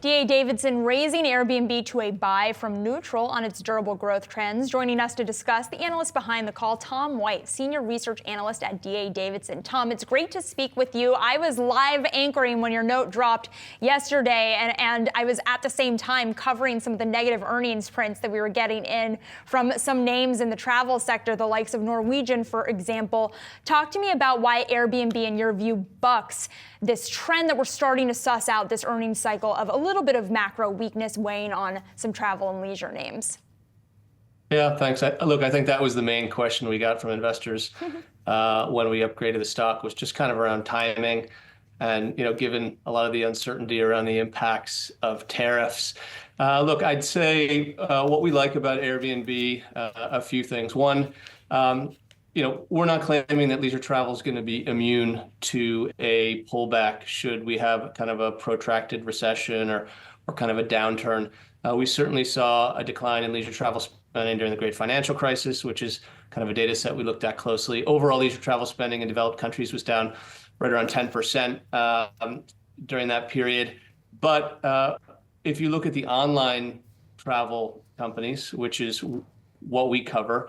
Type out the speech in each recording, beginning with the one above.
D.A. Davidson raising Airbnb to a buy from neutral on its durable growth trends. Joining us to discuss, the analyst behind the call, Tom White, Senior Research Analyst at D.A. Davidson. Tom, it's great to speak with you. I was live anchoring when your note dropped yesterday, and I was at the same time covering some of the negative earnings prints that we were getting in from some names in the travel sector, the likes of Norwegian, for example. Talk to me about why Airbnb, in your view, bucks this trend that we're starting to suss out this earnings cycle of a little bit of macro weakness weighing on some travel and leisure names. Yeah, thanks. Look, I think that was the main question we got from investors when we upgraded the stock, was just kind of around timing. And, given a lot of the uncertainty around the impacts of tariffs. Look, I'd say what we like about Airbnb, a few things. One, we're not claiming that leisure travel is going to be immune to a pullback should we have kind of a protracted recession or kind of a downturn. We certainly saw a decline in leisure travel spending during the great financial crisis, which is kind of a data set we looked at closely. Overall leisure travel spending in developed countries was down right around 10% during that period. But if you look at the online travel companies, which is what we cover,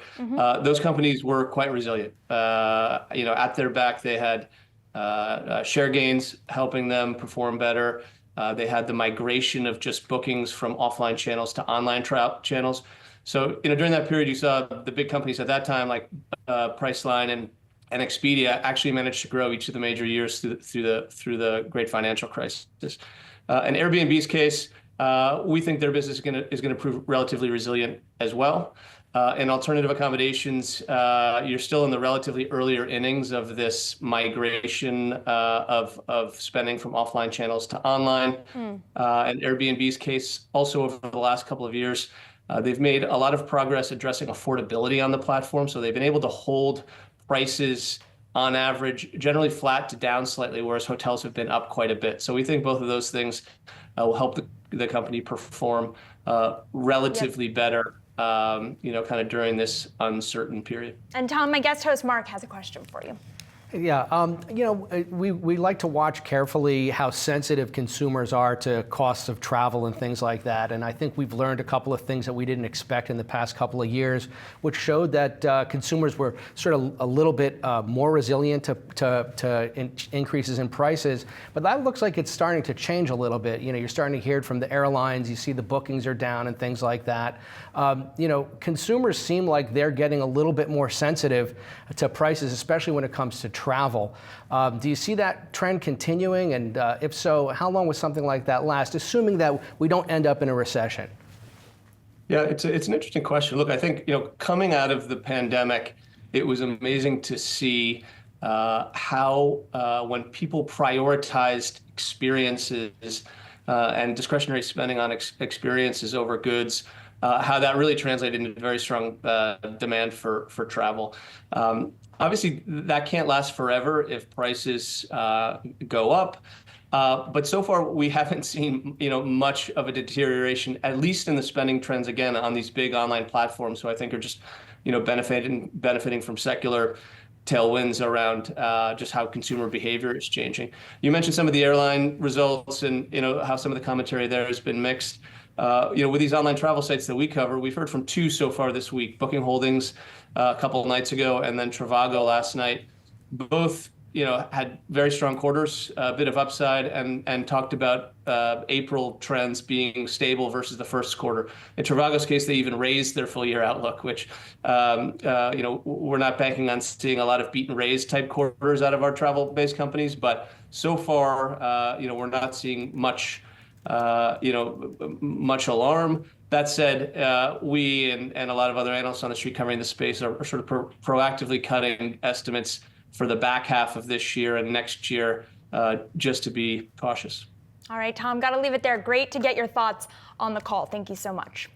those companies were quite resilient. At their back, they had share gains helping them perform better. They had the migration of just bookings from offline channels to online channels. So, during that period, you saw the big companies at that time, like Priceline and Expedia, actually managed to grow each of the major years through the great financial crisis. In Airbnb's case, we think their business is going to prove relatively resilient as well. In alternative accommodations, you're still in the relatively earlier innings of this migration of spending from offline channels to online. In Airbnb's case, also over the last couple of years, they've made a lot of progress addressing affordability on the platform. So they've been able to hold prices on average generally flat to down slightly, whereas hotels have been up quite a bit. So we think both of those things will help the company perform relatively better kind of during this uncertain period. And Tom, my guest host Mark has a question for you. Yeah, we like to watch carefully how sensitive consumers are to costs of travel and things like that. And I think we've learned a couple of things that we didn't expect in the past couple of years, which showed that consumers were sort of a little bit more resilient to increases in prices. But that looks like it's starting to change a little bit. You're starting to hear it from the airlines. You see the bookings are down and things like that. Consumers seem like they're getting a little bit more sensitive to prices, especially when it comes to travel. Do you see that trend continuing? And if so, how long will something like that last, assuming that we don't end up in a recession? Yeah, it's an interesting question. Look, I think, coming out of the pandemic, it was amazing to see how when people prioritized experiences and discretionary spending on experiences over goods, how that really translated into very strong demand for travel. Obviously, that can't last forever if prices go up. But so far, we haven't seen much of a deterioration, at least in the spending trends, again, on these big online platforms, who I think are just benefiting from secular tailwinds around just how consumer behavior is changing. You mentioned some of the airline results and how some of the commentary there has been mixed. With these online travel sites that we cover, we've heard from two so far this week: Booking Holdings a couple of nights ago, and then Trivago last night. Both had very strong quarters, a bit of upside, and talked about April trends being stable versus the first quarter. In Trivago's case, they even raised their full year outlook, which we're not banking on seeing a lot of beat and raise type quarters out of our travel-based companies, but so far, we're not seeing much alarm. That said, we and a lot of other analysts on the street covering the space are sort of proactively cutting estimates for the back half of this year and next year, just to be cautious. All right, Tom, got to leave it there. Great to get your thoughts on the call. Thank you so much.